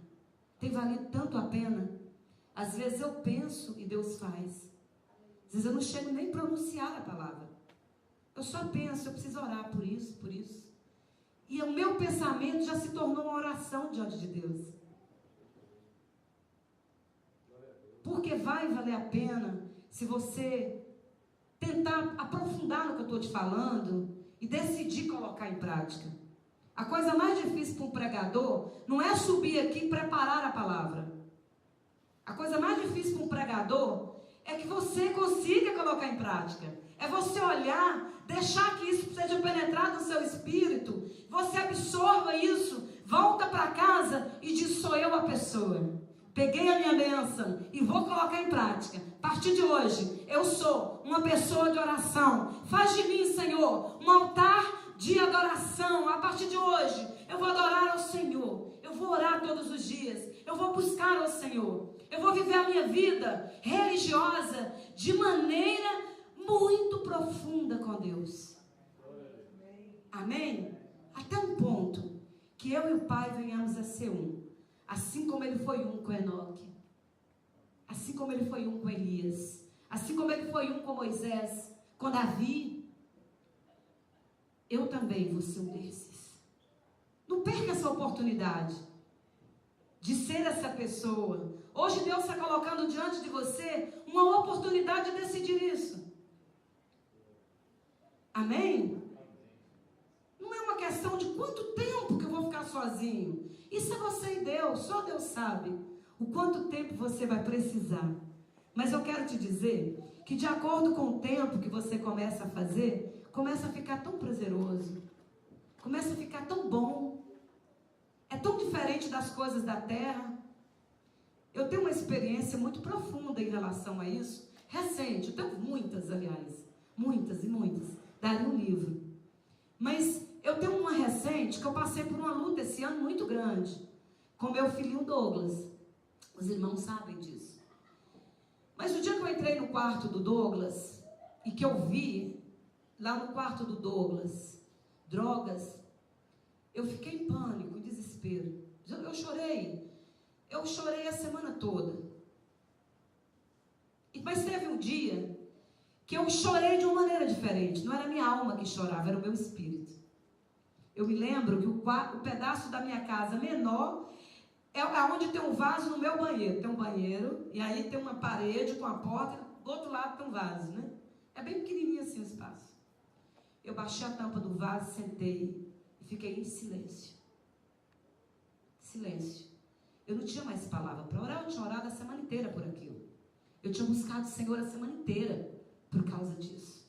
A: Tem valido tanto a pena. Às vezes eu penso e Deus faz. Às vezes eu não chego nem a pronunciar a palavra. Eu só penso, eu preciso orar por isso, por isso. E o meu pensamento já se tornou uma oração diante de Deus. Porque vai valer a pena se você tentar aprofundar no que eu estou te falando e decidir colocar em prática. A coisa mais difícil para um pregador não é subir aqui e preparar a palavra. A coisa mais difícil para um pregador é que você consiga colocar em prática. É você olhar, deixar que isso seja penetrado no seu espírito, você absorva isso, volta para casa e diz: sou eu a pessoa. Peguei a minha bênção e vou colocar em prática. A partir de hoje, eu sou uma pessoa de oração. Faz de mim, Senhor, um altar de adoração. A partir de hoje, eu vou adorar ao Senhor. Eu vou orar todos os dias. Eu vou buscar ao Senhor. Eu vou viver a minha vida religiosa de maneira muito profunda com Deus. Amém? Até um ponto que eu e o Pai venhamos a ser um. Assim como Ele foi um com Enoque. Assim como Ele foi um com Elias. Assim como Ele foi um com Moisés. Com Davi. Eu também vou ser um desses. Não perca essa oportunidade de ser essa pessoa. Hoje Deus está colocando diante de você uma oportunidade de decidir isso. Amém? Não é uma questão de quanto tempo que eu vou ficar sozinho. Isso é você e Deus. Só Deus sabe o quanto tempo você vai precisar. Mas eu quero te dizer que de acordo com o tempo que você começa a fazer, começa a ficar tão prazeroso. Começa a ficar tão bom. É tão diferente das coisas da terra. Eu tenho uma experiência muito profunda em relação a isso. Recente, eu tenho muitas, aliás. Muitas e muitas. Daria um livro. Mas eu tenho uma recente que eu passei por uma luta esse ano muito grande. Com meu filhinho Douglas. Os irmãos sabem disso. Mas o dia que eu entrei no quarto do Douglas, e que eu vi, lá no quarto do Douglas, drogas, eu fiquei em pânico, em desespero. Eu chorei. Eu chorei a semana toda. Mas teve um dia que eu chorei de uma maneira diferente. Não era a minha alma que chorava, era o meu espírito. Eu me lembro que o pedaço da minha casa menor é onde tem um vaso no meu banheiro. Tem um banheiro, e aí tem uma parede com a porta, do outro lado tem um vaso, né? É bem pequenininho assim o espaço. Eu baixei a tampa do vaso, sentei e fiquei em silêncio. Silêncio. Eu não tinha mais palavra para orar, eu tinha orado a semana inteira por aquilo. Eu tinha buscado o Senhor a semana inteira por causa disso.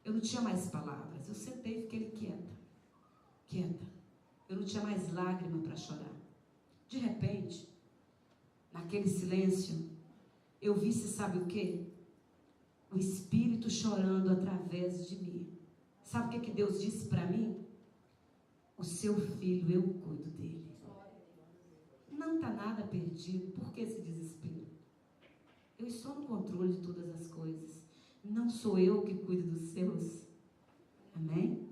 A: Eu não tinha mais palavras. Eu sentei e fiquei quieta. Quieta. Eu não tinha mais lágrima para chorar. De repente, naquele silêncio, eu vi, se sabe o quê? O Espírito chorando através de mim. Sabe o que Deus disse para mim? O seu filho, eu cuido dele. Não está nada perdido. Por que esse desespero? Eu estou no controle de todas as coisas. Não sou eu que cuido dos seus. Amém?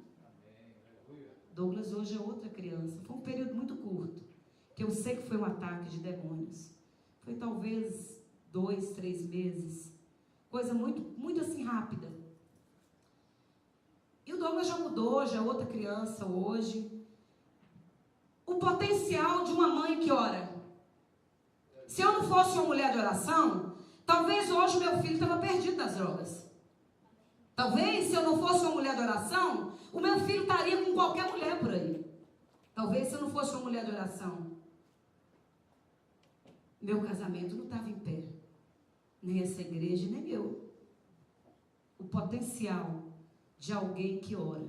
A: Douglas hoje é outra criança. Foi um período muito curto, que eu sei que foi um ataque de demônios. Foi talvez 2, 3 meses. Coisa muito, muito assim rápida. E o Douglas já mudou, já é outra criança hoje. O potencial de uma mãe que ora. Se eu não fosse uma mulher de oração, talvez hoje o meu filho estava perdido nas drogas. Talvez, se eu não fosse uma mulher de oração, o meu filho estaria com qualquer mulher por aí. Talvez, se eu não fosse uma mulher de oração, meu casamento não estava em pé. Nem essa igreja, nem eu. O potencial de alguém que ora.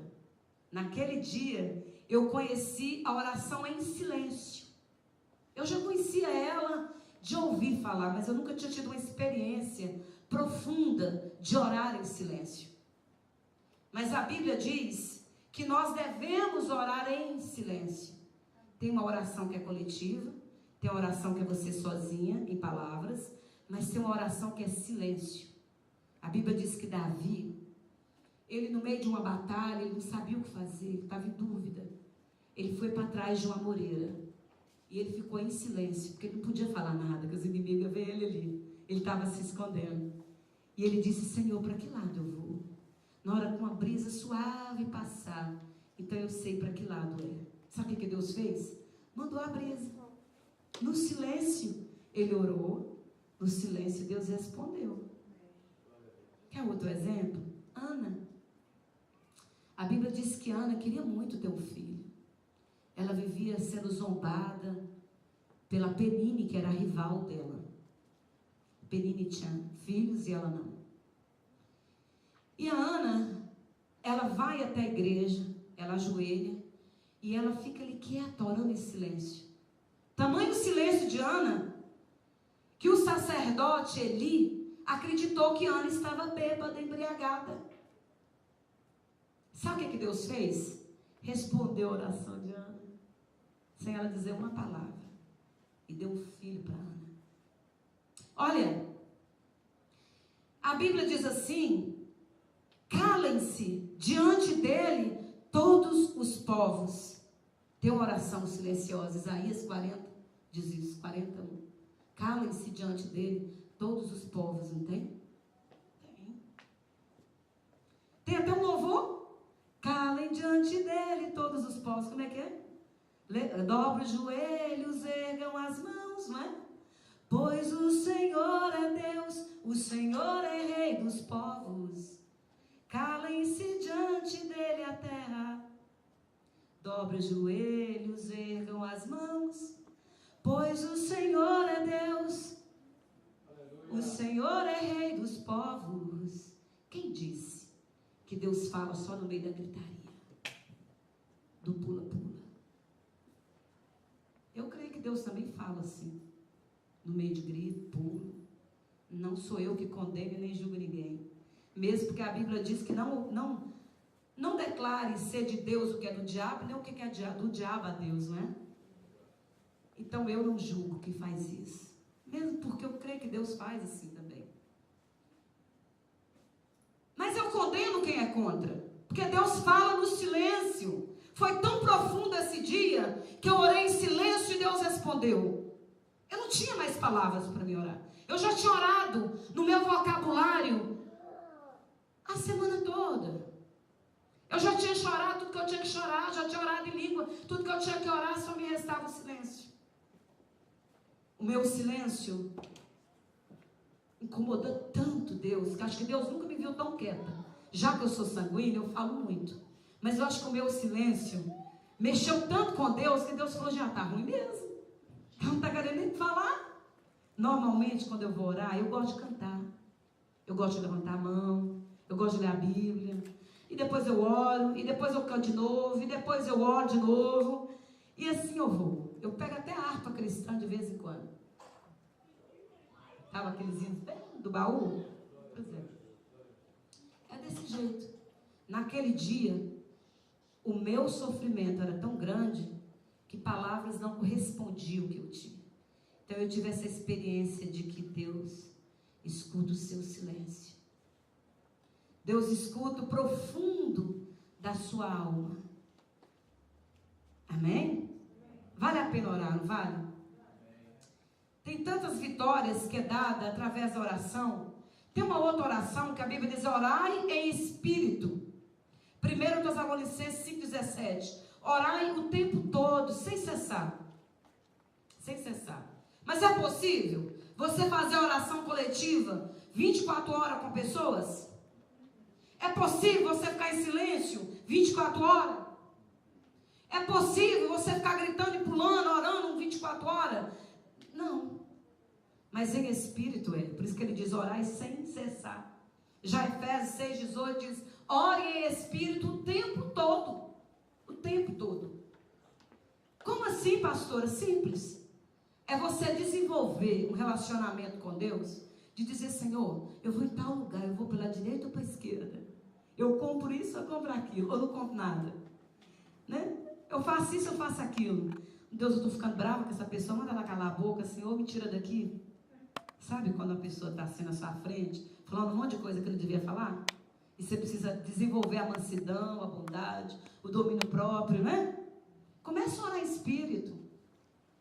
A: Naquele dia, eu conheci a oração em silêncio. Eu já conhecia ela de ouvir falar, mas eu nunca tinha tido uma experiência profunda de orar em silêncio. Mas a Bíblia diz que nós devemos orar em silêncio. Tem uma oração que é coletiva, tem uma oração que é você sozinha, em palavras, mas tem uma oração que é silêncio. A Bíblia diz que Davi, ele no meio de uma batalha, ele não sabia o que fazer, ele estava em dúvida. Ele foi para trás de uma moreira. E ele ficou em silêncio, porque ele não podia falar nada, que os inimigos iam ver ele ali. Ele estava se escondendo. E ele disse, Senhor, para que lado eu vou? Na hora que uma brisa suave passar, então eu sei para que lado é. Sabe o que Deus fez? Mandou a brisa. No silêncio, ele orou. No silêncio, Deus respondeu. Quer outro exemplo? Ana. A Bíblia diz que Ana queria muito ter um filho. Ela vivia sendo zombada pela Penine, que era a rival dela. Penine tinha filhos e ela não. E a Ana, ela vai até a igreja, ela ajoelha e ela fica ali quieta, orando em silêncio. Tamanho silêncio de Ana, que o sacerdote Eli acreditou que Ana estava bêbada, embriagada. Sabe o que Deus fez? respondeu a oração de Ana, sem ela dizer uma palavra, e deu um filho para Ana. Olha, a Bíblia diz assim: calem-se diante dele todos os povos. Tem uma oração silenciosa, Isaías 40 diz isso, 41. Calem-se diante dele todos os povos, não tem? Tem até um louvor. Calem diante dele todos os povos. Como é que é? Dobre os joelhos, ergam as mãos, não é? Pois o Senhor é Deus, o Senhor é Rei dos povos. Calem-se diante dele a terra. Dobre os joelhos, ergam as mãos. Pois o Senhor é Deus, o Senhor é Rei dos povos. Quem disse que Deus fala só no meio da gritaria? Do pula-pula. Eu creio que Deus também fala assim, no meio de grito, pulo. Não sou eu que condeno nem julgo ninguém. Mesmo porque a Bíblia diz que não declare ser de Deus o que é do diabo, nem o que é do diabo a Deus, não é? Então eu não julgo quem faz isso. Mesmo porque eu creio que Deus faz assim também. Mas eu condeno quem é contra. Porque Deus fala no silêncio. Foi tão profundo esse dia que eu orei em silêncio e Deus respondeu. Eu não tinha mais palavras para me orar. Eu já tinha orado no meu vocabulário a semana toda. Eu já tinha chorado tudo que eu tinha que chorar, já tinha orado em língua, tudo que eu tinha que orar, só me restava o silêncio. O meu silêncio incomodou tanto Deus, que acho que Deus nunca me viu tão quieta. Já que eu sou sanguínea, eu falo muito. Mas eu acho que o meu silêncio mexeu tanto com Deus, que Deus falou: já está ruim mesmo. Não está querendo nem falar. Normalmente, quando eu vou orar, eu gosto de cantar. Eu gosto de levantar a mão. Eu gosto de ler a Bíblia. E depois eu oro. E depois eu canto de novo. E depois eu oro de novo. E assim eu vou. Eu pego até a harpa cristã de vez em quando. Estava aqueles hinos do baú? Pois é. É desse jeito. Naquele dia, o meu sofrimento era tão grande que palavras não correspondiam ao que eu tinha. Então eu tive essa experiência de que Deus escuta o seu silêncio. Deus escuta o profundo da sua alma. Amém? Vale a pena orar, não vale? Tem tantas vitórias que é dada através da oração. Tem uma outra oração que a Bíblia diz: orai em espírito. 1 Tessalonicenses 5,17. Orai o tempo todo, sem cessar. Sem cessar. Mas é possível você fazer oração coletiva 24 horas com pessoas? É possível você ficar em silêncio 24 horas? É possível você ficar gritando e pulando, orando 24 horas? Não. Mas em espírito é. Por isso que ele diz: orai sem cessar. Já Efésios 6,18 diz: ore em espírito o tempo todo. O tempo todo. Como assim, pastora? Simples. É você desenvolver um relacionamento com Deus, de dizer: Senhor, eu vou em tal lugar, eu vou pela direita ou para a esquerda? Eu compro isso, eu compro aquilo, ou não compro nada, né? Eu faço isso, eu faço aquilo. Deus, eu estou ficando brava com essa pessoa, manda ela calar a boca, Senhor, me tira daqui. Sabe quando a pessoa está assim na sua frente, falando um monte de coisa que ele devia falar? E você precisa desenvolver a mansidão, a bondade, o domínio próprio, né? Comece a orar em espírito.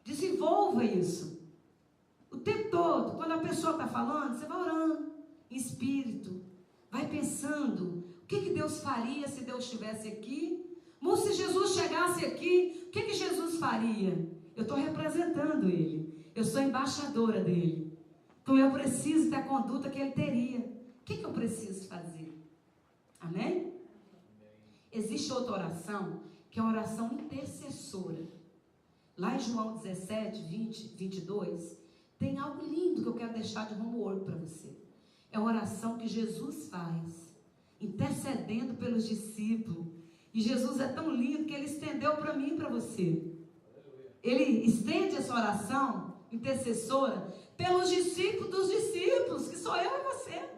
A: Desenvolva isso. O tempo todo, quando a pessoa está falando, você vai orando em espírito. Vai pensando, o que Deus faria se Deus estivesse aqui? Ou se Jesus chegasse aqui, o que Jesus faria? Eu estou representando Ele. Eu sou embaixadora dEle. Então eu preciso ter a conduta que Ele teria. O que eu preciso fazer? Amém? Existe outra oração, que é a oração intercessora. Lá em João 17, 20, 22, tem algo lindo que eu quero deixar de homework para você. É a oração que Jesus faz, intercedendo pelos discípulos. E Jesus é tão lindo que Ele estendeu para mim e para você. Ele estende essa oração intercessora pelos discípulos dos discípulos, que sou eu e você.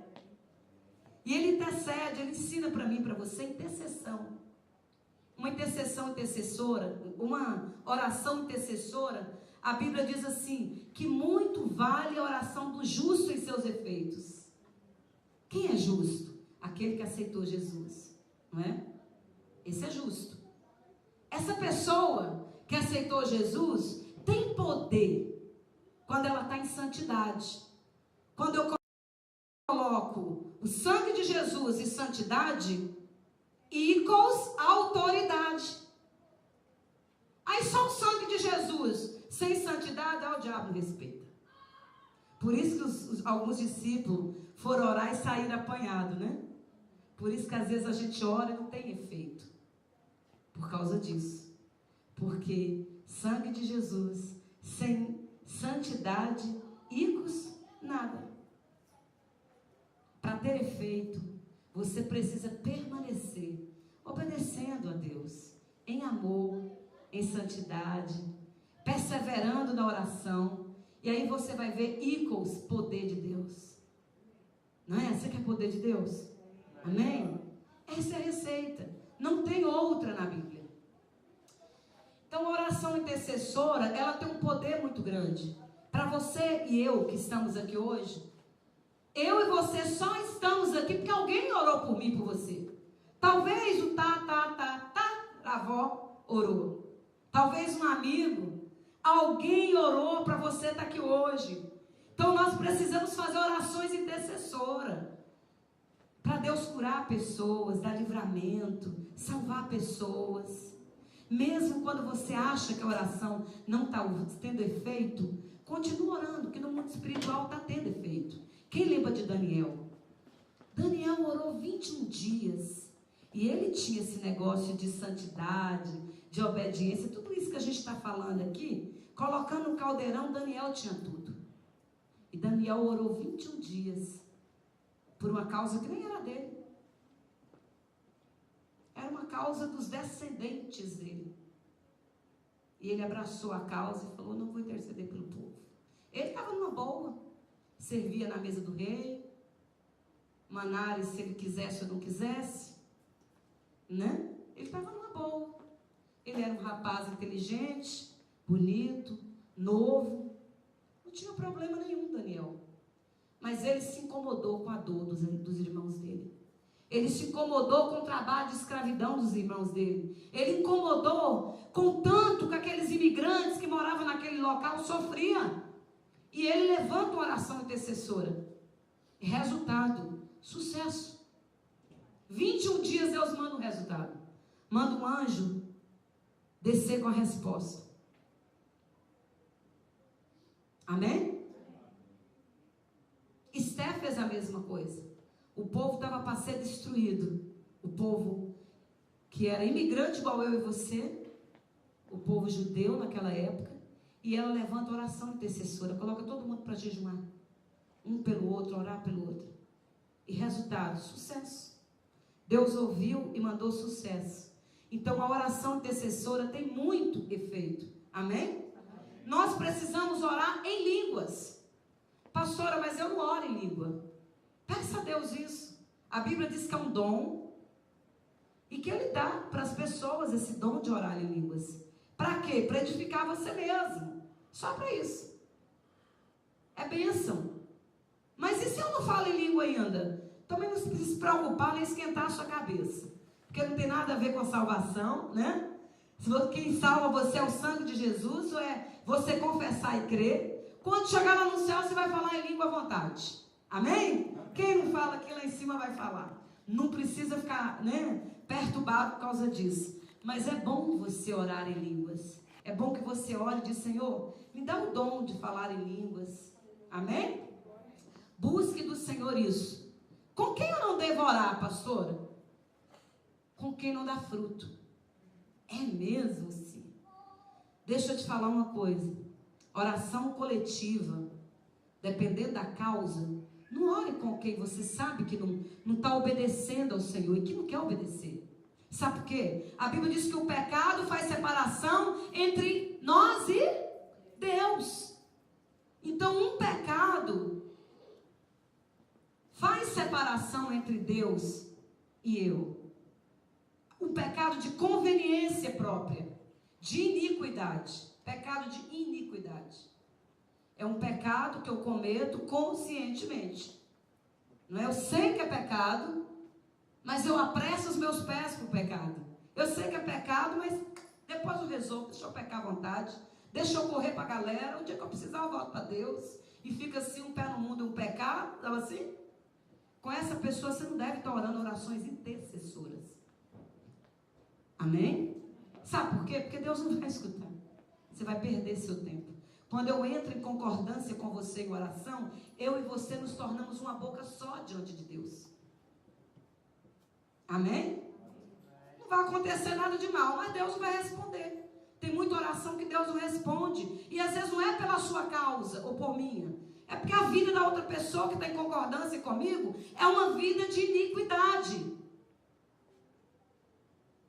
A: E Ele intercede, Ele ensina para mim e para você intercessão. uma intercessora, uma oração intercessora, a Bíblia diz assim, que muito vale a oração do justo em seus efeitos. Quem é justo? Aquele que aceitou Jesus, não é? Esse é justo. Essa pessoa que aceitou Jesus tem poder quando ela está em santidade. Quando eu coloco o sangue de Jesus e santidade, equals autoridade. Aí só o sangue de Jesus sem santidade, o diabo não respeita. Por isso que alguns discípulos foram orar e saíram apanhados, né? Por isso que às vezes a gente ora e não tem efeito. Por causa disso. Porque sangue de Jesus sem santidade, equals nada. Para ter efeito, você precisa permanecer obedecendo a Deus, em amor, em santidade, perseverando na oração, e aí você vai ver equals poder de Deus. Não é? Você quer poder de Deus? Amém? Essa é a receita. Não tem outra na Bíblia. Então a oração intercessora, ela tem um poder muito grande. Para você e eu que estamos aqui hoje, eu e você só estamos aqui porque alguém orou por mim e por você. Talvez o a avó orou. Talvez um amigo, alguém orou para você estar aqui hoje. Então nós precisamos fazer orações intercessoras. Para Deus curar pessoas, dar livramento, salvar pessoas. Mesmo quando você acha que a oração não está tendo efeito, continue orando, que no mundo espiritual está tendo efeito. Quem lembra de Daniel? Daniel orou 21 dias. E ele tinha esse negócio de santidade, de obediência, tudo isso que a gente está falando aqui, colocando no caldeirão, Daniel tinha tudo. E Daniel orou 21 dias, por uma causa que nem era dele. Era uma causa dos descendentes dele. E ele abraçou a causa e falou, não vou interceder pelo povo. Ele estava numa boa, servia na mesa do rei, Manares, se ele quisesse ou não quisesse, né? Ele estava numa boa. Ele era um rapaz inteligente, bonito, novo, não tinha problema nenhum, Daniel. Mas ele se incomodou com a dor dos irmãos dele. Ele se incomodou com o trabalho de escravidão dos irmãos dele. Ele incomodou com tanto que aqueles imigrantes que moravam naquele local sofriam. E ele levanta uma oração intercessora. Resultado, sucesso. 21 dias Deus manda um resultado. Manda um anjo descer com a resposta. Amém? Esté fez a mesma coisa. O povo estava para ser destruído. O povo que era imigrante igual eu e você, o povo judeu naquela época, e ela levanta a oração intercessora, coloca todo mundo para jejuar, um pelo outro, orar pelo outro. E resultado, sucesso. Deus ouviu e mandou sucesso. Então a oração intercessora tem muito efeito. Amém? Nós precisamos orar em línguas. Pastora, mas eu não oro em língua. Peça a Deus isso. A Bíblia diz que é um dom e que Ele dá para as pessoas esse dom de orar em línguas. Para quê? Para edificar você mesmo. Só para isso. É bênção. Mas e se eu não falo em língua ainda? Também não precisa se preocupar nem esquentar a sua cabeça. Porque não tem nada a ver com a salvação, né? Quem salva você é o sangue de Jesus, ou é você confessar e crer. Quando chegar lá no céu, você vai falar em língua à vontade. Amém? Quem não fala aqui lá em cima vai falar. Não precisa ficar, né, perturbado por causa disso. Mas é bom você orar em línguas. É bom que você ore e diz, Senhor, me dá o dom de falar em línguas. Amém? Busque do Senhor isso. Com quem eu não devo orar, pastora? Com quem não dá fruto. É mesmo, sim. Deixa eu te falar uma coisa. Oração coletiva, dependendo da causa, não ore com quem você sabe que não está obedecendo ao Senhor e que não quer obedecer. Sabe por quê? A Bíblia diz que o pecado faz separação entre nós e Deus. Então, um pecado faz separação entre Deus e eu. O pecado de conveniência própria, de iniquidade. Pecado de iniquidade. É um pecado que eu cometo conscientemente. Não é? Eu sei que é pecado, mas eu apresso os meus pés para o pecado. Eu sei que é pecado, mas depois eu resolvo, deixa eu pecar à vontade, deixa eu correr para a galera, o dia que eu precisar eu volto para Deus, e fica assim, um pé no mundo e um pecado, sabe assim? Com essa pessoa você não deve estar orando orações intercessoras. Amém? Sabe por quê? Porque Deus não vai escutar. Você vai perder seu tempo. Quando eu entro em concordância com você em oração, eu e você nos tornamos uma boca só diante de Deus. Amém? Não vai acontecer nada de mal, mas Deus vai responder. Tem muita oração que Deus não responde. E às vezes não é pela sua causa ou por minha. É porque a vida da outra pessoa que está em concordância comigo é uma vida de iniquidade.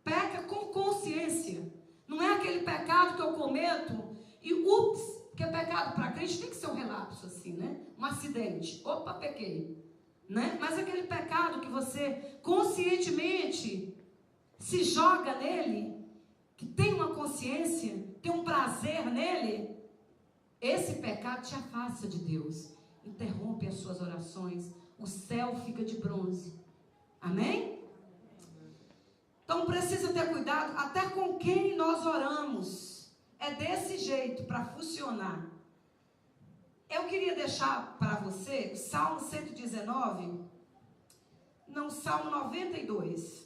A: Peca com consciência. Não é aquele pecado que eu cometo e ups, porque pecado para crente tem que ser um relapso assim, né? Um acidente. Opa, pequei. Né? Mas aquele pecado que você conscientemente se joga nele, que tem uma consciência, tem um prazer nele, esse pecado te afasta de Deus, interrompe as suas orações, o céu fica de bronze. Amém? Então precisa ter cuidado até com quem nós oramos. É desse jeito para funcionar. Eu queria deixar para você o Salmo 119, não, Salmo 92.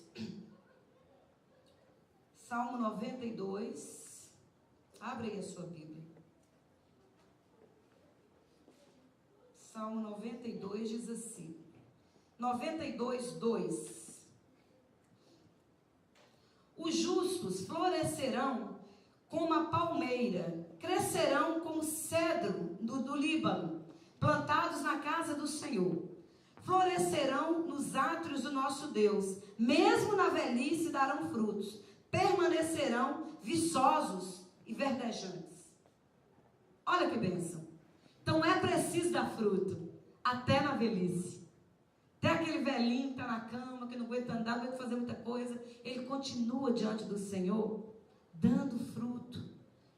A: Salmo 92. Abre aí a sua Bíblia. Salmo 92 diz assim. 92, 2. Os justos florescerão como a palmeira, crescerão como cedro do Líbano, plantados na casa do Senhor. Florescerão nos átrios do nosso Deus, mesmo na velhice darão frutos, permanecerão viçosos e verdejantes. Olha que bênção. Então é preciso dar fruto, até na velhice. Até aquele velhinho que está na cama, que não aguenta andar, não aguenta fazer muita coisa, ele continua diante do Senhor, dando fruto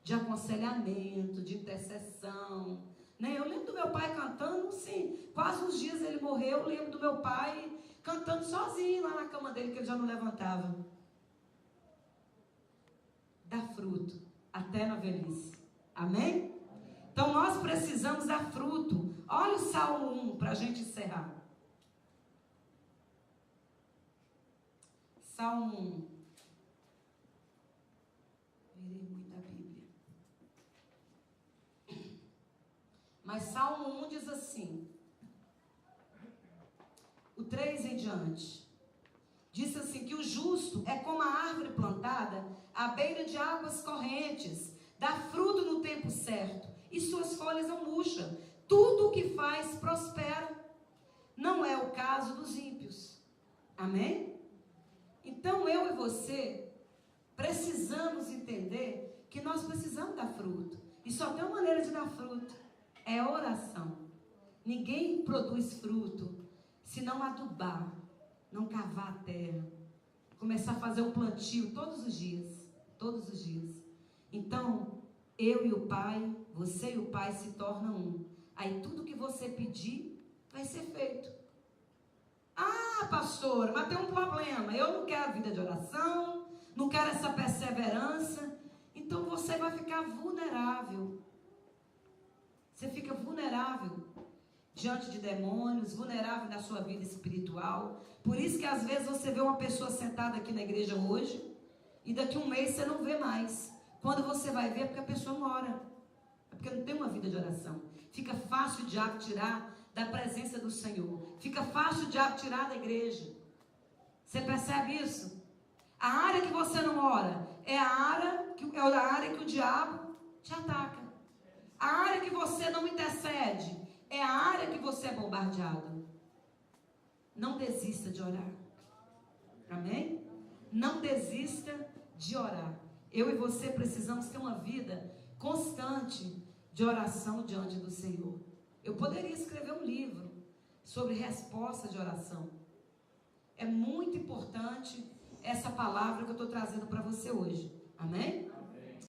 A: de aconselhamento, de intercessão. Né? Eu lembro do meu pai cantando, sim, quase uns dias ele morreu, eu lembro do meu pai cantando sozinho lá na cama dele, que ele já não levantava. Dá fruto, até na velhice. Amém? Então nós precisamos dar fruto. Olha o Salmo 1 para a gente encerrar. Salmo 1. Virei muito a Bíblia. Mas Salmo 1 diz assim. O 3 em diante. Diz assim que o justo é como a árvore plantada à beira de águas correntes, dá fruto no tempo certo, e suas folhas não murcham. Tudo o que faz prospera. Não é o caso dos ímpios. Amém? Então eu e você precisamos entender que nós precisamos dar fruto. E só tem uma maneira de dar fruto, é oração. Ninguém produz fruto se não adubar, não cavar a terra, começar a fazer um plantio todos os dias, todos os dias. Então, eu e o Pai, você e o Pai se tornam um. Aí tudo que você pedir vai ser feito. Ah, pastor, mas tem um problema. Eu não quero vida de oração, não quero essa perseverança. Então você vai ficar vulnerável. Você fica vulnerável diante de demônios, vulnerável na sua vida espiritual. Por isso que às vezes você vê uma pessoa sentada aqui na igreja hoje e daqui a um mês você não vê mais. Quando você vai ver é porque a pessoa não ora. É porque não tem uma vida de oração. Fica fácil o diabo tirar da presença do Senhor. Fica fácil o diabo tirar da igreja. Você percebe isso? A área que você não ora é a área que o diabo te ataca. A área que você não intercede é a área que você é bombardeado. Não desista de orar. Amém? Não desista de orar. Eu e você precisamos ter uma vida constante de oração diante do Senhor. Eu poderia escrever um livro sobre resposta de oração. É muito importante essa palavra que eu estou trazendo para você hoje. Amém?